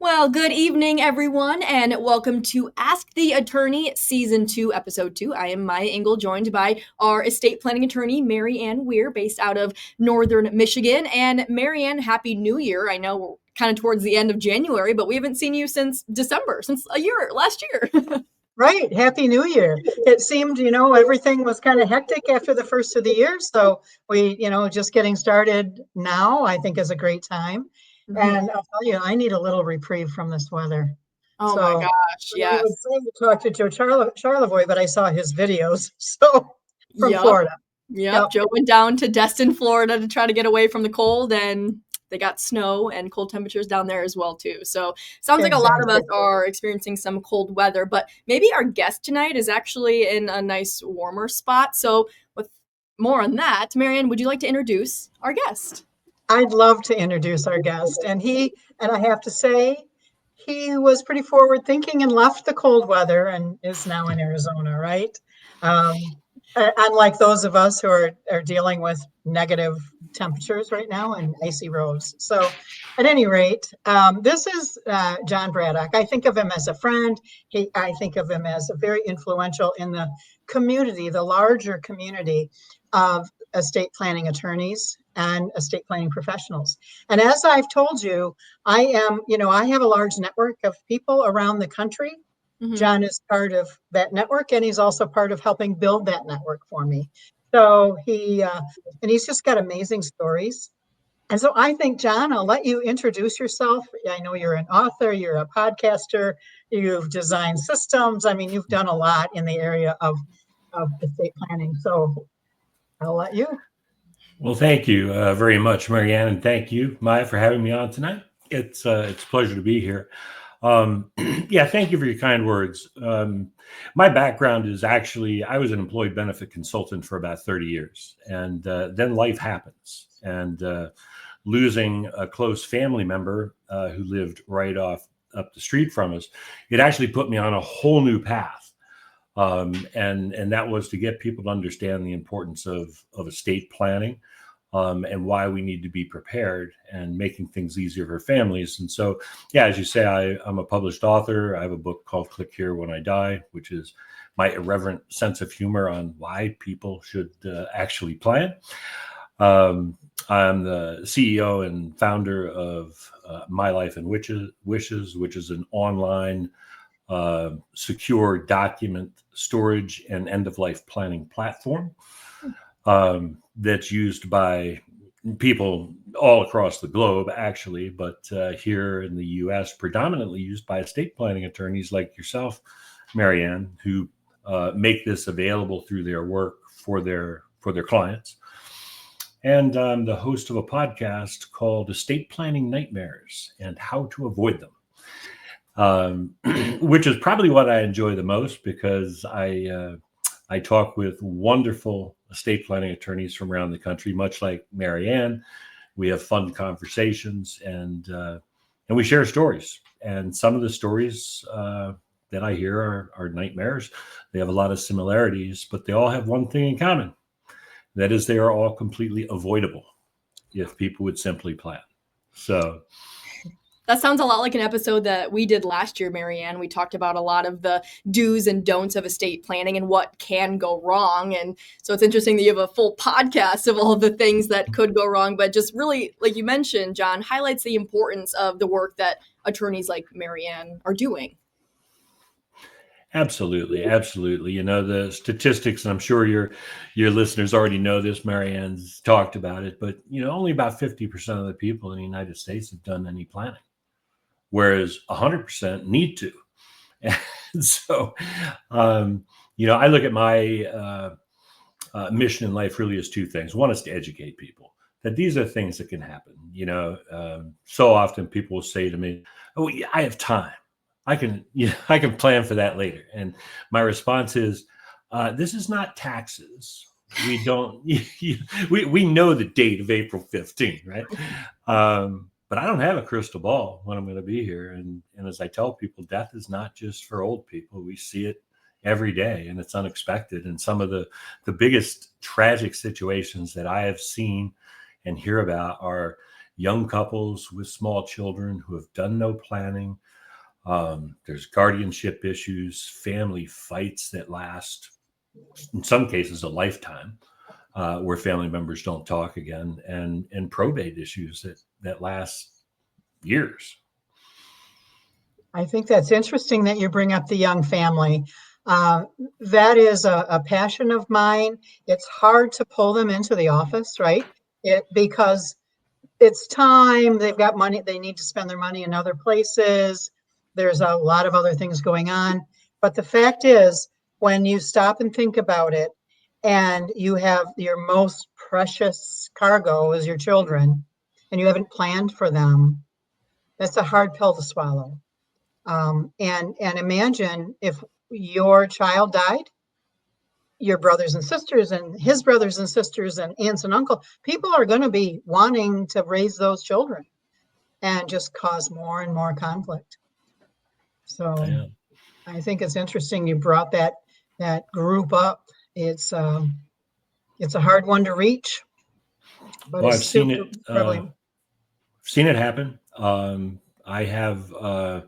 Well, good evening, everyone, and welcome to Ask the Attorney Season 2, Episode 2. I am Miya Ingel, joined by our estate planning attorney, Maryann Wehr, based out of Northern Michigan. And Maryann, Happy New Year. I know we're kind of towards the end of January, but we haven't seen you since December, since last year. Right. Happy New Year. It seemed, everything was kind of hectic after the first of the year. So we, just getting started now, I think is a great time. And I'll tell you, I need a little reprieve from this weather. Oh my So gosh, I yes. would say to talk to Joe Charlevoix, but I saw his videos. So from Yep. Florida. Yep. Joe went down to Destin, Florida to try to get away from the cold, and they got snow and cold temperatures down there as well too. So sounds like a lot of us are experiencing some cold weather, but maybe our guest tonight is actually in a nice warmer spot. So with more on that, Maryann, would you like to introduce our guest? I'd love to introduce our guest. And I have to say, he was pretty forward thinking and left the cold weather and is now in Arizona, right? Unlike those of us who are dealing with negative temperatures right now and icy roads. So at any rate, this is Jon Braddock. I think of him as a friend. I think of him as very influential in the community, the larger community of estate planning attorneys and estate planning professionals. And as I've told you, I have a large network of people around the country. Jon is part of that network, and he's also part of helping build that network for me. So he's just got amazing stories. And so I think, Jon, I'll let you introduce yourself. I know you're an author, you're a podcaster, you've designed systems. I mean, you've done a lot in the area of estate planning. So I'll let you. Well, thank you very much, Maryann, and thank you, Miya, for having me on tonight. It's a pleasure to be here. Thank you for your kind words. My background is actually, I was an employee benefit consultant for about 30 years, and then life happens. And losing a close family member who lived right up the street from us, it actually put me on a whole new path. And that was to get people to understand the importance of estate planning. And why we need to be prepared and making things easier for families. And so, as you say, I'm a published author. I have a book called Click Here When I Die, which is my irreverent sense of humor on why people should actually plan. I'm the CEO and founder of My Life and Wishes, which is an online secure document storage and end-of-life planning platform. That's used by people all across the globe, actually, but here in the U.S., predominantly used by estate planning attorneys like yourself, Maryann, who make this available through their work for their clients. And I'm the host of a podcast called Estate Planning Nightmares and How to Avoid Them, which is probably what I enjoy the most because I talk with wonderful estate planning attorneys from around the country, much like Maryann. We have fun conversations and we share stories. And some of the stories that I hear are nightmares. They have a lot of similarities, but they all have one thing in common. That is, they are all completely avoidable if people would simply plan. So that sounds a lot like an episode that we did last year, Maryann. We talked about a lot of the do's and don'ts of estate planning and what can go wrong. And so it's interesting that you have a full podcast of all of the things that could go wrong. But just really, like you mentioned, Jon, highlights the importance of the work that attorneys like Maryann are doing. Absolutely. The statistics, and I'm sure your listeners already know this, Maryann's talked about it, but only about 50% of the people in the United States have done any planning, whereas 100% need to. And so, I look at my mission in life really as two things. One is to educate people that these are things that can happen. So often people will say to me, "Oh, yeah, I have time. I can plan for that later." And my response is, this is not taxes. We don't, we know the date of April 15th, right? But I don't have a crystal ball when I'm going to be here. And as I tell people, death is not just for old people. We see it every day and it's unexpected. And some of the biggest tragic situations that I have seen and hear about are, young couples with small children who have done no planning. There's guardianship issues, family fights that last, in some cases, a lifetime, where family members don't talk again, and probate issues that last years. I think that's interesting that you bring up the young family. That is a passion of mine. It's hard to pull them into the office, right? Because it's time, they've got money, they need to spend their money in other places. There's a lot of other things going on. But the fact is, when you stop and think about it, and you have your most precious cargo is your children, and you haven't planned for them, that's a hard pill to swallow. And imagine if your child died, your brothers and sisters and his brothers and sisters and aunts and uncle, people are going to be wanting to raise those children and just cause more and more conflict. So Yeah. I think it's interesting you brought that group up. It's a hard one to reach, but Well, it's I've seen super it. prevalent. Seen it happen. I have a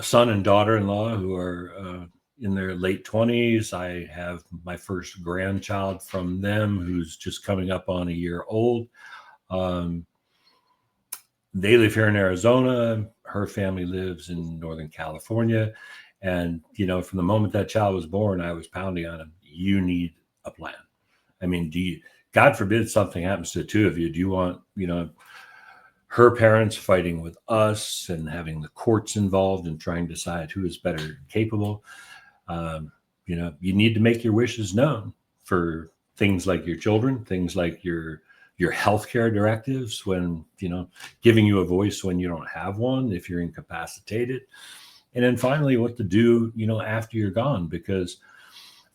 son and daughter-in-law who are in their late 20s. I have my first grandchild from them who's just coming up on a year old. They live here in Arizona. Her family lives in Northern California. And, from the moment that child was born, I was pounding on him, you need a plan. I mean, God forbid something happens to the two of you. Do you want, her parents fighting with us and having the courts involved and trying to decide who is better capable? You need to make your wishes known for things like your children, things like your healthcare directives, when, giving you a voice when you don't have one, if you're incapacitated. And then finally, what to do, after you're gone, because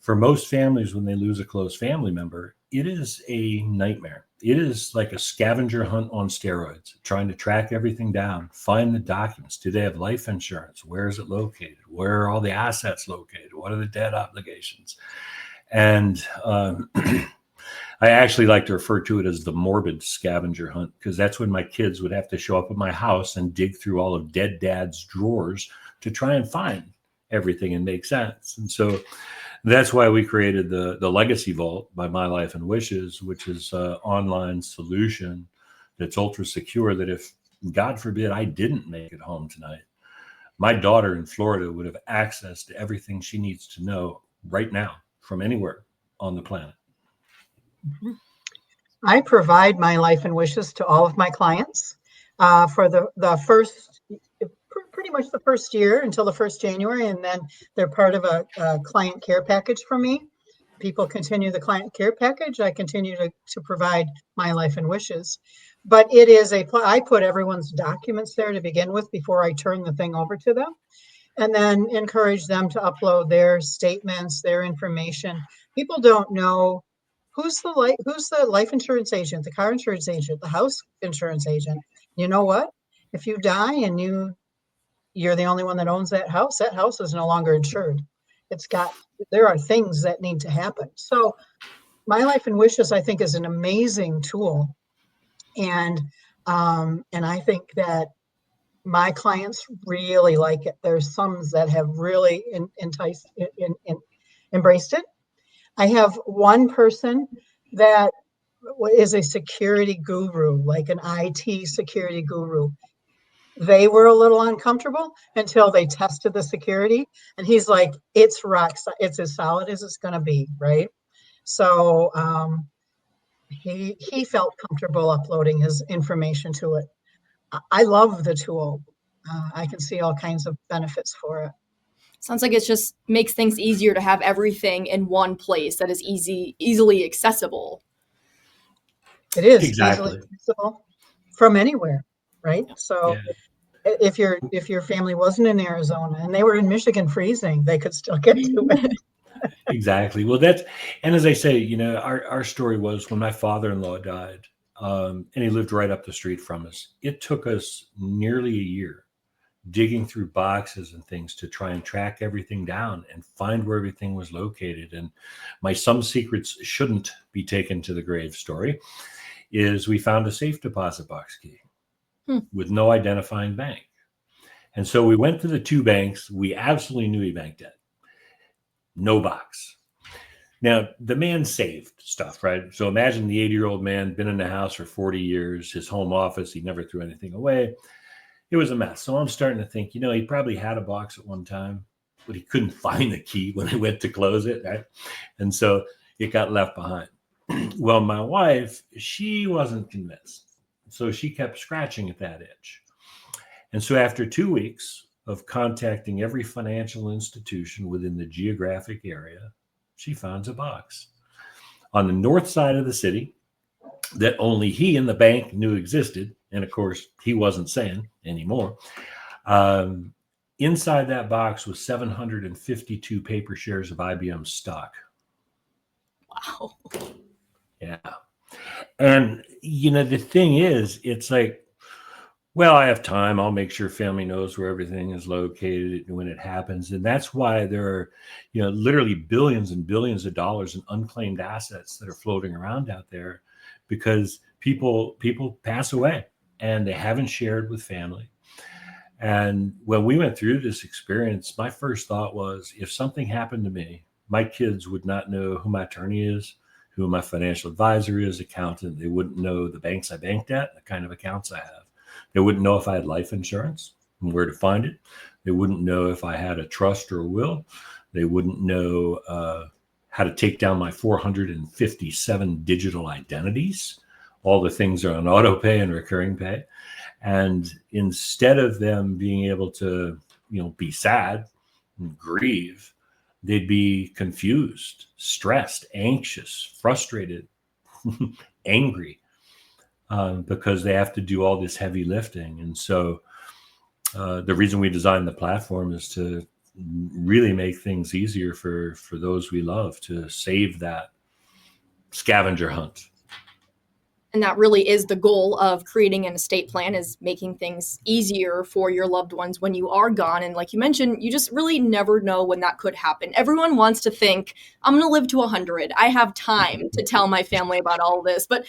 for most families, when they lose a close family member, it is a nightmare. It is like a scavenger hunt on steroids, trying to track everything down, find the documents. Do they have life insurance? Where is it located? Where are all the assets located? What are the debt obligations? And I actually like to refer to it as the morbid scavenger hunt, because that's when my kids would have to show up at my house and dig through all of dead dad's drawers to try and find everything and make sense. And so that's why we created the Legacy Vault by My Life and Wishes, which is an online solution that's ultra secure, that if, God forbid, I didn't make it home tonight, my daughter in Florida would have access to everything she needs to know right now from anywhere on the planet. I provide My Life and Wishes to all of my clients for the first, pretty much the first year until the 1st January, and then they're part of a client care package for me. People continue the client care package. I continue to provide My Life and Wishes. But it is I put everyone's documents there to begin with before I turn the thing over to them, and then encourage them to upload their statements, their information. People don't know who's the life insurance agent, the car insurance agent, the house insurance agent. You know what? If you die and you're the only one that owns that house is no longer insured. There are things that need to happen. So My Life and Wishes, I think, is an amazing tool. And I think that my clients really like it. There's some that have really embraced it. I have one person that is a security guru, like an IT security guru. They were a little uncomfortable until they tested the security, and he's like, it's it's as solid as it's going to be, right? So he felt comfortable uploading his information to it. I love the tool. I can see all kinds of benefits for it. Sounds like it just makes things easier to have everything in one place that is easily accessible. It is Exactly. easily accessible from anywhere, right? So Yeah. if your family wasn't in Arizona and they were in Michigan freezing, they could still get to it. Exactly. Well, and as I say, our story was when my father-in-law died, and he lived right up the street from us. It took us nearly a year digging through boxes and things to try and track everything down and find where everything was located. And my Some Secrets Shouldn't Be Taken to the Grave story is we found a safe deposit box key with no identifying bank. And so we went to the two banks. We absolutely knew he banked it. No box. Now, the man saved stuff, right? So imagine the 80-year-old man, been in the house for 40 years, his home office, he never threw anything away. It was a mess. So I'm starting to think, he probably had a box at one time, but he couldn't find the key when he went to close it, right? And so it got left behind. Well, my wife, she wasn't convinced. So she kept scratching at that itch. And so after 2 weeks of contacting every financial institution within the geographic area, she finds a box on the north side of the city that only he and the bank knew existed. And of course, he wasn't saying anymore. Inside that box was 752 paper shares of IBM stock. Wow. Yeah. And, the thing is, it's like, well, I have time. I'll make sure family knows where everything is located when it happens. And that's why there are, literally billions and billions of dollars in unclaimed assets that are floating around out there because people pass away and they haven't shared with family. And when we went through this experience, my first thought was, if something happened to me, my kids would not know who my attorney is, who my financial advisor is, accountant. They wouldn't know the banks I banked at, the kind of accounts I have. They wouldn't know if I had life insurance and where to find it. They wouldn't know if I had a trust or a will. They wouldn't know how to take down my 457 digital identities. All the things are on auto pay and recurring pay. And instead of them being able to, be sad and grieve, they'd be confused, stressed, anxious, frustrated, angry. Because they have to do all this heavy lifting. And so the reason we designed the platform is to really make things easier for those we love, to save that scavenger hunt. And that really is the goal of creating an estate plan, is making things easier for your loved ones when you are gone. And like you mentioned, you just really never know when that could happen. Everyone wants to think, I'm going to live to 100. I have time to tell my family about all this. But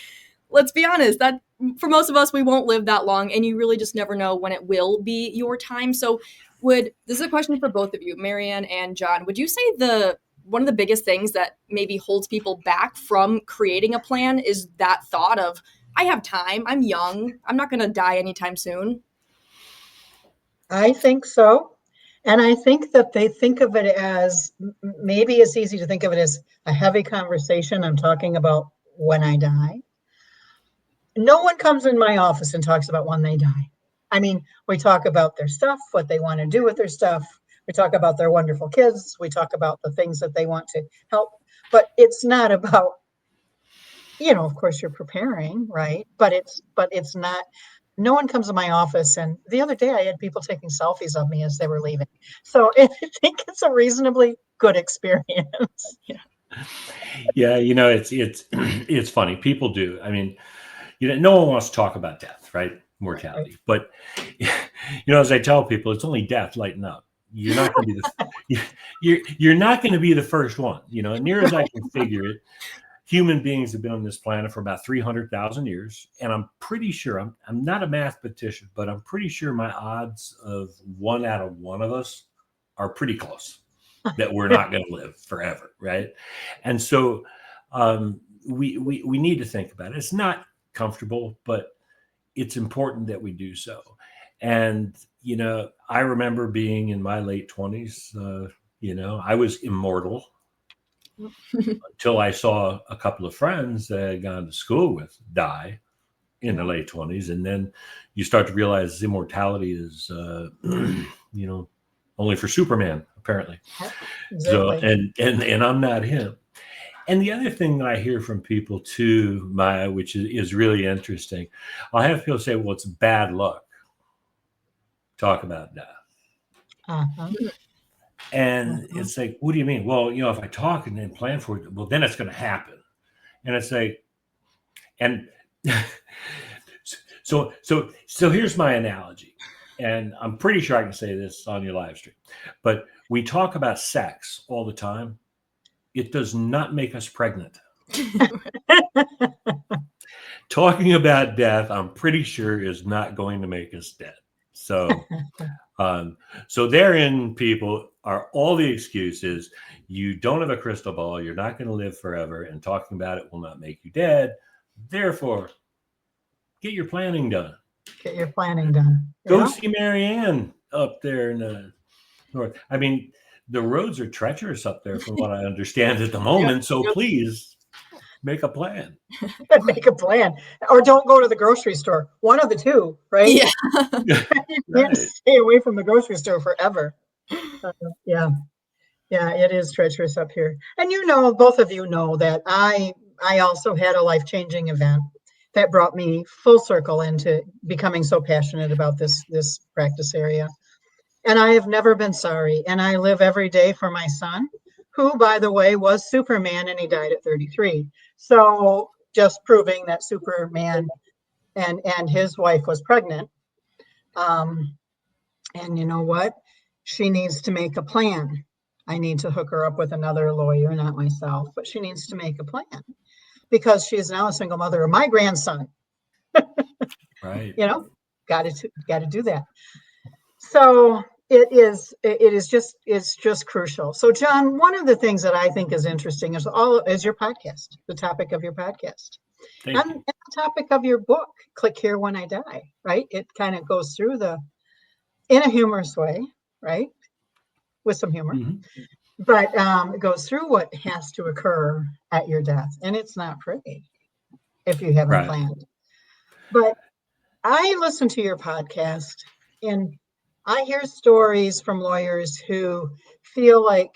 let's be honest, that for most of us, we won't live that long, and you really just never know when it will be your time. So this is a question for both of you, Maryann and Jon. Would you say one of the biggest things that maybe holds people back from creating a plan is that thought of, I have time, I'm young, I'm not going to die anytime soon? I think so. And I think that they think of it as, maybe it's easy to think of it as a heavy conversation. I'm talking about when I die. No one comes in my office and talks about when they die. I mean, we talk about their stuff, what they want to do with their stuff. We talk about their wonderful kids. We talk about the things that they want to help. But it's not about, of course you're preparing, right? But it's not, no one comes to my office. And the other day I had people taking selfies of me as they were leaving. So I think it's a reasonably good experience. Yeah, it's funny. People do. I mean, no one wants to talk about death, right? Mortality. But as I tell people, it's only death. Lighten up. You're not going to be you're not going to be the first one. Near as I can figure it, human beings have been on this planet for about 300,000 years, and I'm pretty sure I'm not a mathematician, but I'm pretty sure my odds of 1 out of 1 of us are pretty close that we're not going to live forever, right? And so we need to think about it. It's not comfortable, but it's important that we do so. And I remember being in my late 20s. I was immortal until I saw a couple of friends that I had gone to school with die in the late 20s, and then you start to realize immortality is only for Superman, apparently. Exactly. So and I'm not him. And the other thing that I hear from people too, Maya, which is really interesting, I'll have people say, well, it's bad luck. Talk about death. Uh-huh. And it's like, what do you mean? Well, if I talk and then plan for it, well, then it's going to happen. And it's like, and so here's my analogy. And I'm pretty sure I can say this on your live stream, but we talk about sex all the time. It does not make us pregnant. talking about death, I'm pretty sure, is not going to make us dead. So, so therein, people, are all the excuses. You don't have a crystal ball. You're not going to live forever, and talking about it will not make you dead. Therefore, get your planning done. Get your planning done. Go Yeah. see Maryann up there in the north. I mean, the roads are treacherous up there, from what I understand at the moment. So please make a plan. Make a plan, or don't go to the grocery store. One of the two, right? Yeah. You Right. can't stay away from the grocery store forever. Yeah, it is treacherous up here. And both of you know that I also had a life-changing event that brought me full circle into becoming so passionate about this practice area. And I have never been sorry. And I live every day for my son, who, by the way, was Superman, and he died at 33. So just proving that Superman and his wife was pregnant. And you know what? She needs to make a plan. I need to hook her up with another lawyer, not myself, but she needs to make a plan because she is now a single mother of my grandson. Right. Got to do that. So it's just crucial. So Jon, one of the things that I think is interesting is your podcast, the topic of your podcast, and the topic of your book, Click Here When I Die, right? It kind of goes through in a humorous way, right? With some humor, but it goes through what has to occur at your death, and it's not pretty if you haven't planned. But I listen to your podcast, and I hear stories from lawyers who feel like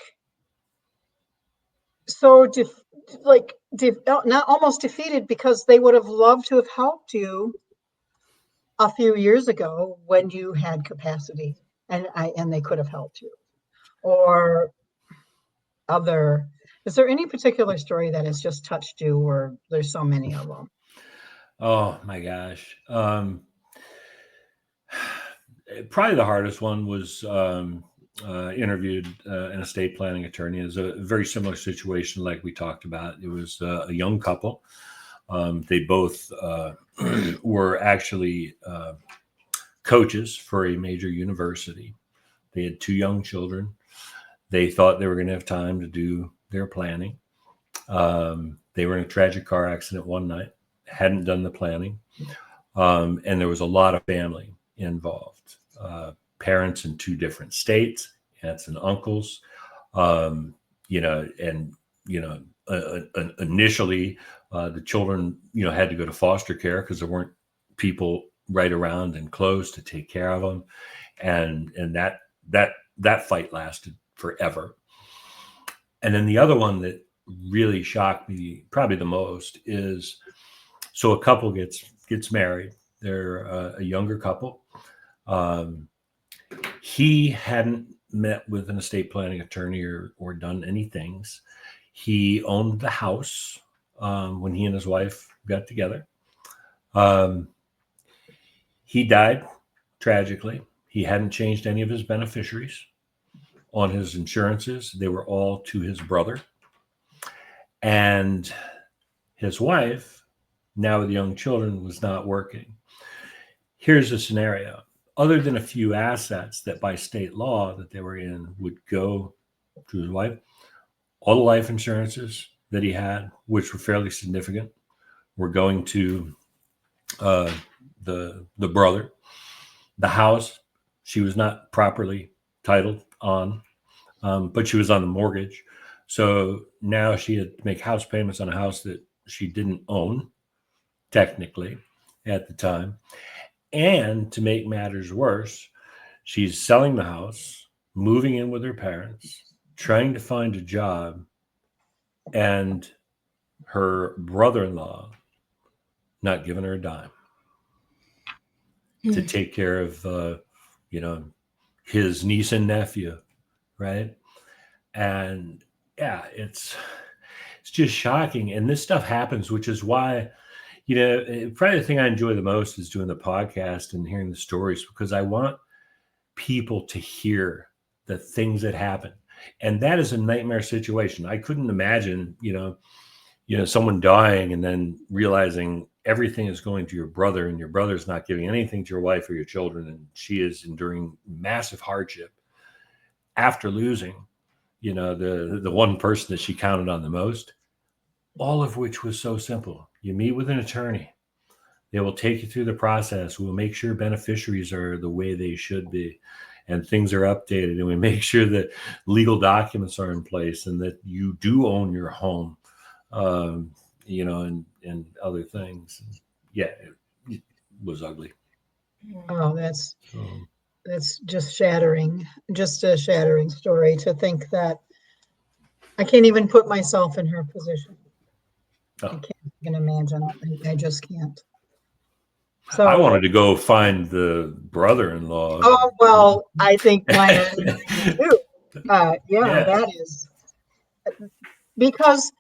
not almost defeated, because they would have loved to have helped you a few years ago when you had capacity, and they could have helped you. Or is there any particular story that has just touched you, or there's so many of them? Oh my gosh. Probably the hardest one was interviewed an estate planning attorney. It was a very similar situation like we talked about. It was a young couple. They both were actually coaches for a major university. They had 2 young children. They thought they were going to have time to do their planning. They were in a tragic car accident one night, hadn't done the planning. And there was a lot of family involved. Parents in 2 different states, aunts and uncles, initially the children, had to go to foster care because there weren't people right around and close to take care of them. And that fight lasted forever. And then the other one that really shocked me probably the most is, so a couple gets married. They're a younger couple. He hadn't met with an estate planning attorney or done any things. He owned the house when he and his wife got together. He died tragically. He hadn't changed any of his beneficiaries on his insurances. They were all to his brother. And his wife, now with young children, was not working. Here's a scenario. Other than a few assets that by state law that they were in would go to his wife, all the life insurances that he had, which were fairly significant, were going to the brother. The house, she was not properly titled on, but she was on the mortgage. So now she had to make house payments on a house that she didn't own, technically, at the time. And to make matters worse, she's selling the house, moving in with her parents, trying to find a job, and her brother-in-law not giving her a dime to take care of, his niece and nephew, right? And yeah, it's just shocking. And this stuff happens, which is why, probably the thing I enjoy the most is doing the podcast and hearing the stories, because I want people to hear the things that happen. And that is a nightmare situation. I couldn't imagine, someone dying and then realizing everything is going to your brother, and your brother's not giving anything to your wife or your children, and she is enduring massive hardship after losing, the one person that she counted on the most, all of which was so simple. You meet with an attorney. They will take you through the process. We'll make sure beneficiaries are the way they should be and things are updated. And we make sure that legal documents are in place and that you do own your home, and other things. Yeah, it was ugly. Oh, that's just shattering, just a shattering story to think that I can't even put myself in her position. I can't even imagine. I just can't. So I wanted to go find the brother-in-law. Oh, well, I think mine are too. That is because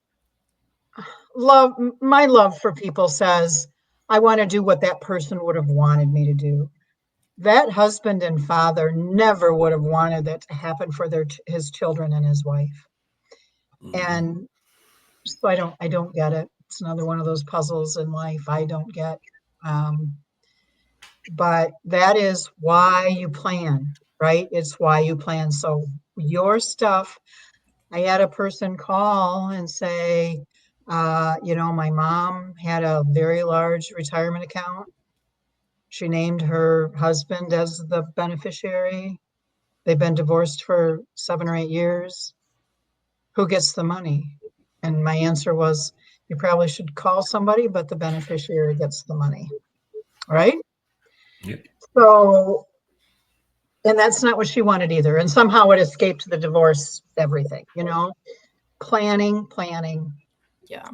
my love for people says, I want to do what that person would have wanted me to do. That husband and father never would have wanted that to happen for his children and his wife. And so I don't get it. It's another one of those puzzles in life I don't get. But that is why you plan, right? It's why you plan. So your stuff, I had a person call and say, my mom had a very large retirement account. She named her husband as the beneficiary. They've been divorced for 7 or 8 years. Who gets the money? And my answer was, you probably should call somebody, but the beneficiary gets the money, right? Yep. So, and that's not what she wanted either. And somehow it escaped the divorce, everything, planning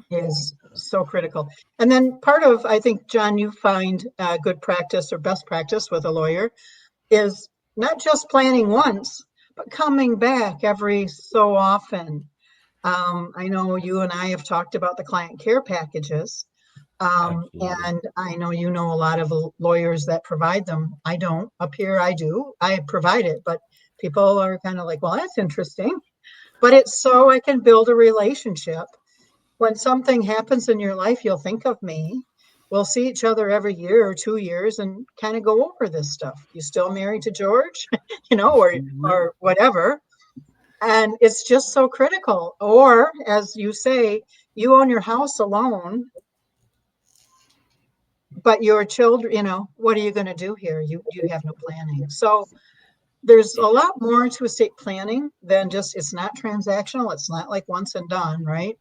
is so critical. And then part of, I think, Jon, you find good practice or best practice with a lawyer is not just planning once, but coming back every so often. I know you and I have talked about the client care packages. And I know a lot of lawyers that provide them. I don't. Up here, I do. I provide it, but people are kind of like, well, that's interesting. But it's so I can build a relationship. When something happens in your life, you'll think of me. We'll see each other every year or 2 years and kind of go over this stuff. You still married to George, or whatever. And it's just so critical. Or as you say, you own your house alone, but your children, what are you going to do here? You have no planning. So there's a lot more to estate planning than just, it's not transactional. It's not like once and done, right?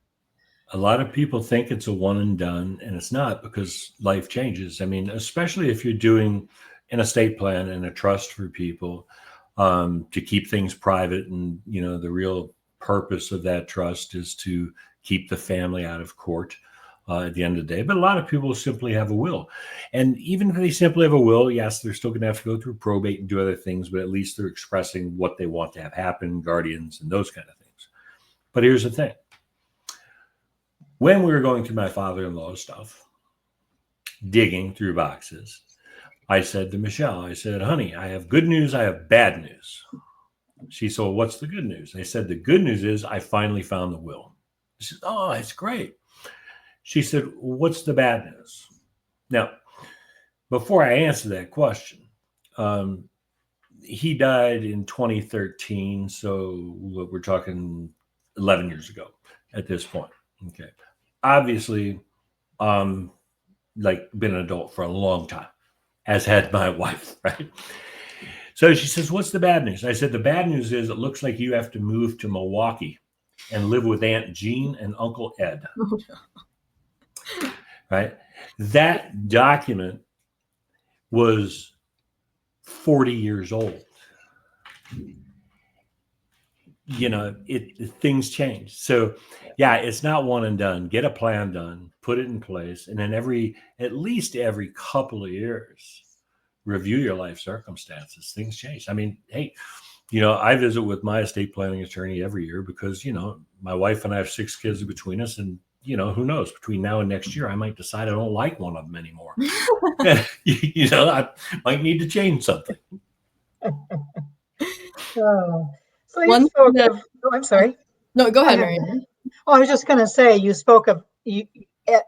A lot of people think it's a one and done, and it's not, because life changes. I mean, especially if you're doing an estate plan and a trust for people, to keep things private. And, the real purpose of that trust is to keep the family out of court at the end of the day. But a lot of people simply have a will. And even if they simply have a will, yes, they're still going to have to go through probate and do other things, but at least they're expressing what they want to have happen, guardians and those kind of things. But here's the thing. When we were going through my father-in-law's stuff, digging through boxes, I said to Michelle, I said, honey, I have good news, I have bad news. She said, well, what's the good news? I said, the good news is I finally found the will. She said, oh, that's great. She said, what's the bad news? Now, before I answer that question, he died in 2013, so we're talking 11 years ago at this point. Okay. Obviously, been an adult for a long time, as had my wife, right? So she says, what's the bad news? I said, the bad news is it looks like you have to move to Milwaukee and live with Aunt Jean and Uncle Ed. Right? That document was 40 years old. Things change. So yeah, it's not one and done. Get a plan done, put it in place. And then at least every couple of years, review your life circumstances. Things change. I mean, hey, I visit with my estate planning attorney every year because, my wife and I have 6 kids between us, and, who knows, between now and next year, I might decide I don't like one of them anymore. I might need to change something. Oh. So you spoke of, I'm sorry. No, go ahead, Maryann. Oh, I was just going to say, you spoke of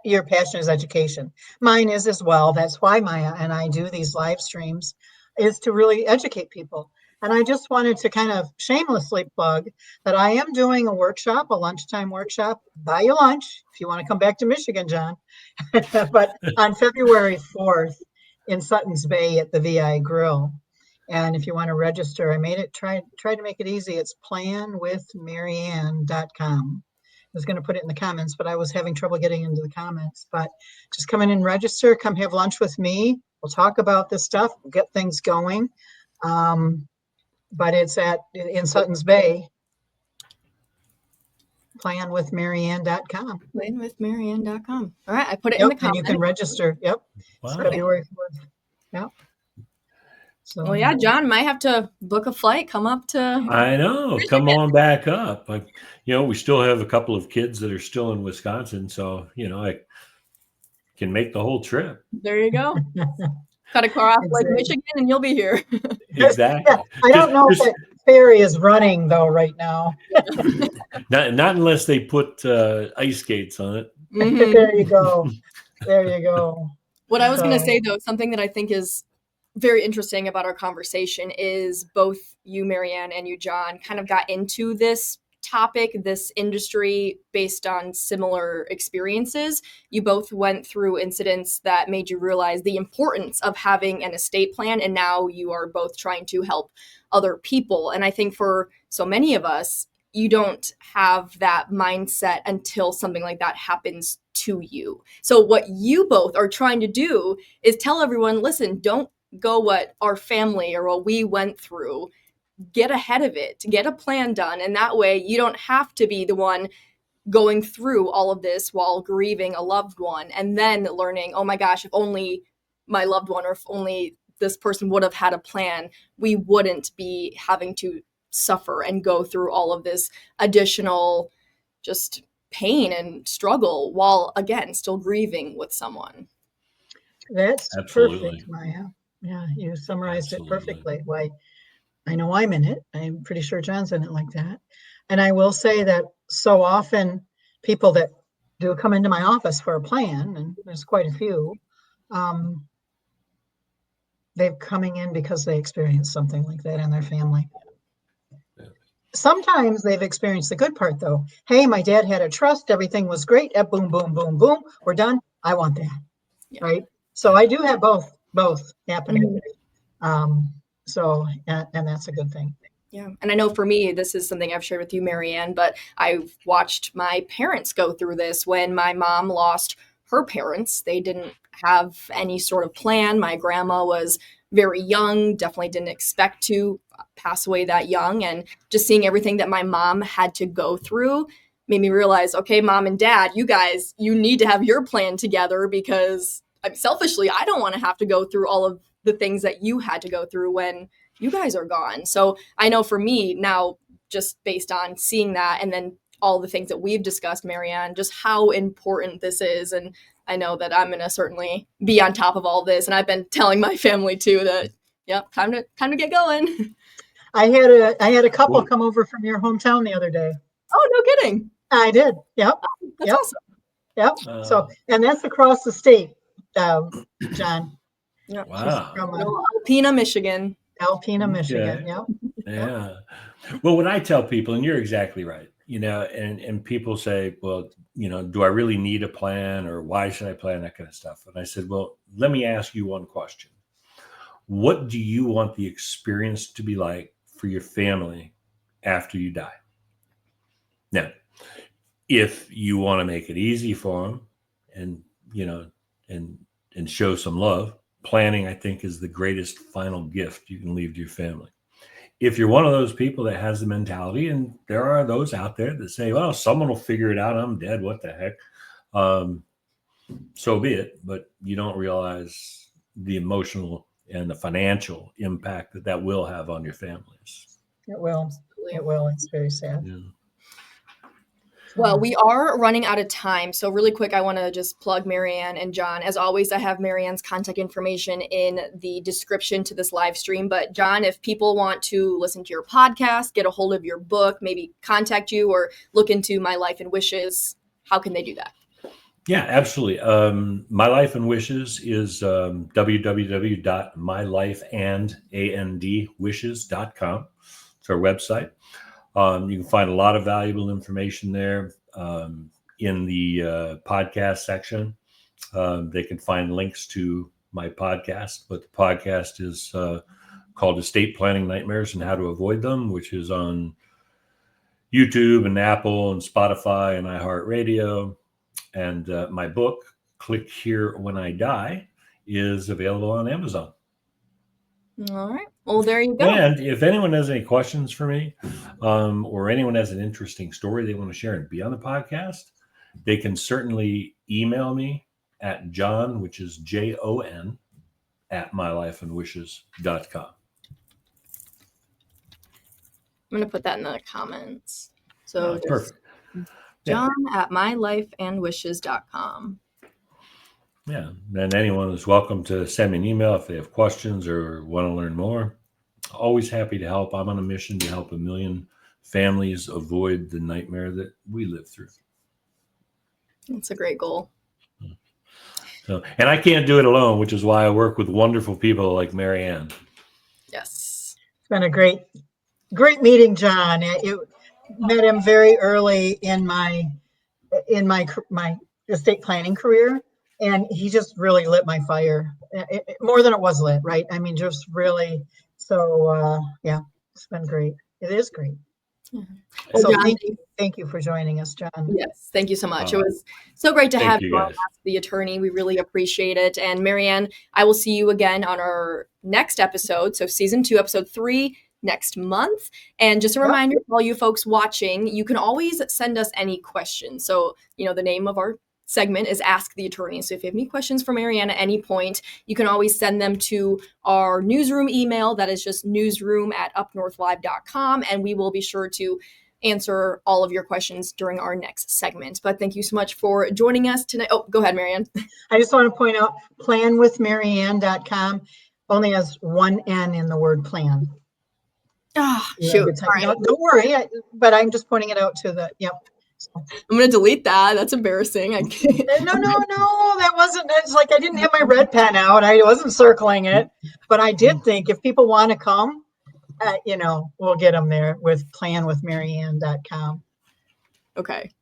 your passion is education. Mine is as well. That's why Maya and I do these live streams, is to really educate people. And I just wanted to kind of shamelessly plug that I am doing a workshop, a lunchtime workshop. Buy your lunch if you want to come back to Michigan, Jon. But on February 4th in Suttons Bay at the VI Grill. And if you want to register, I made it, try to make it easy. It's planwithmaryann.com. I was going to put it in the comments, but I was having trouble getting into the comments. But just come in and register, come have lunch with me. We'll talk about this stuff, we'll get things going. But it's in Suttons Bay, planwithmaryann.com. Planwithmaryann.com. All right, I put it in the comments. And you can register. Yep. It's February 4th. Yep. So, well, yeah, Jon might have to book a flight, come up to. I know. Michigan. Come on back up. We still have a couple of kids that are still in Wisconsin, so I can make the whole trip. There you go. Cut a car off like Michigan, and you'll be here. Exactly. Yeah, I don't know if that ferry is running though right now. not unless they put ice skates on it. Mm-hmm. There you go. There you go. What I was going to say though, something that I think is very interesting about our conversation is both you, Maryann, and you, Jon, kind of got into this topic, this industry based on similar experiences. You both went through incidents that made you realize the importance of having an estate plan, and now you are both trying to help other people. And I think for so many of us, you don't have that mindset until something like that happens to you. So what you both are trying to do is tell everyone, listen, don't go what our family or what we went through. Get ahead of it, get a plan done. And that way you don't have to be the one going through all of this while grieving a loved one and then learning, oh my gosh, if only my loved one or if only this person would have had a plan, we wouldn't be having to suffer and go through all of this additional just pain and struggle while, again, still grieving with someone. That's Absolutely. Perfect, Maya. Yeah, you summarized it perfectly. Why, I know I'm in it. I'm pretty sure Jon's in it like that. And I will say that so often people that do come into my office for a plan, and there's quite a few, they're coming in because they experienced something like that in their family. Sometimes they've experienced the good part though. Hey, my dad had a trust. Everything was great. Boom, boom, boom, boom. We're done. I want that. Yeah. Right. So I do have both happening. So, and that's a good thing. Yeah. And I know for me, this is something I've shared with you, Maryann, but I've watched my parents go through this when my mom lost her parents. They didn't have any sort of plan. My grandma was very young, definitely didn't expect to pass away that young. And just seeing everything that my mom had to go through made me realize, okay, mom and dad, you guys, you need to have your plan together because selfishly, I don't want to have to go through all of the things that you had to go through when you guys are gone. So I know for me now, just based on seeing that and then all the things that we've discussed, Maryann, just how important this is. And I know that I'm going to certainly be on top of all this. And I've been telling my family too that, yep, time to get going. I had a couple come over from your hometown the other day. Oh, no kidding. I did. Yep. That's awesome. Yep. So, and that's across the state, Jon. Yep. Wow. From Alpena, Michigan. Alpena, Michigan. Yeah. Yep. Yeah. Well, what I tell people, and you're exactly right, and people say, well, do I really need a plan or why should I plan, that kind of stuff? And I said, well, let me ask you one question. What do you want the experience to be like for your family after you die? Now, if you want to make it easy for them and show some love, planning, I think, is the greatest final gift you can leave to your family. If you're one of those people that has the mentality, and there are those out there that say, well, someone will figure it out. I'm dead. What the heck? So be it. But you don't realize the emotional and the financial impact that will have on your families. It will. It will. It's very sad. Yeah. Well, we are running out of time. So really quick, I want to just plug Maryann and Jon. As always, I have Maryann's contact information in the description to this live stream. But Jon, if people want to listen to your podcast, get a hold of your book, maybe contact you or look into My Life and Wishes, how can they do that? Yeah, absolutely. My Life and Wishes is www.mylifeandandwishes.com. It's our website. You can find a lot of valuable information there in the podcast section. They can find links to my podcast, but the podcast is called Estate Planning Nightmares and How to Avoid Them, which is on YouTube and Apple and Spotify and iHeartRadio. And my book, Click Here When I Die, is available on Amazon. All right. Well, there you go. And if anyone has any questions for me, or anyone has an interesting story they want to share and be on the podcast, they can certainly email me at Jon, which is JON, at mylifeandwishes.com. I'm going to put that in the comments. So Perfect. Jon at mylifeandwishes.com. Yeah. And anyone is welcome to send me an email if they have questions or want to learn more. Always happy to help. I'm on a mission to help 1 million families avoid the nightmare that we live through. That's a great goal. So, and I can't do it alone, which is why I work with wonderful people like Maryann. Yes. It's been a great meeting, Jon. You met him very early in my estate planning career, and he just really lit my fire, more than it was lit, right? I mean, just really. So yeah, it's been great. It is great. Well, So Jon, thank you for joining us, Jon. Yes, thank you so much. It was so great to have you on guys. Ask the Attorney. We really appreciate it. And Maryann, I will see you again on our next episode. So season 2, episode 3 next month. And just a reminder for all you folks watching, you can always send us any questions. So, the name of our segment is Ask the Attorney. So if you have any questions for Maryann at any point, you can always send them to our newsroom email. That is just newsroom@upnorthlive.com. And we will be sure to answer all of your questions during our next segment. But thank you so much for joining us tonight. Oh, go ahead, Maryann. I just want to point out, planwithmaryann.com only has one N in the word plan. Shoot. All right. Don't worry, but I'm just pointing it out to the, yep. I'm going to delete that. That's embarrassing. No, that wasn't, it's like I didn't have my red pen out. I wasn't circling it, but I did think if people want to come, we'll get them there with planwithmaryann.com. Okay.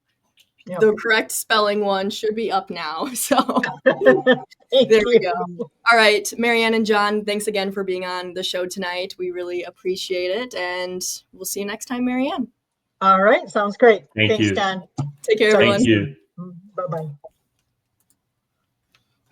Yep. The correct spelling one should be up now. So there we go. All right, Maryann and Jon, thanks again for being on the show tonight. We really appreciate it. And we'll see you next time, Maryann. All right. Sounds great. Thanks, Jon. Take care, everyone. Thank you. Bye-bye.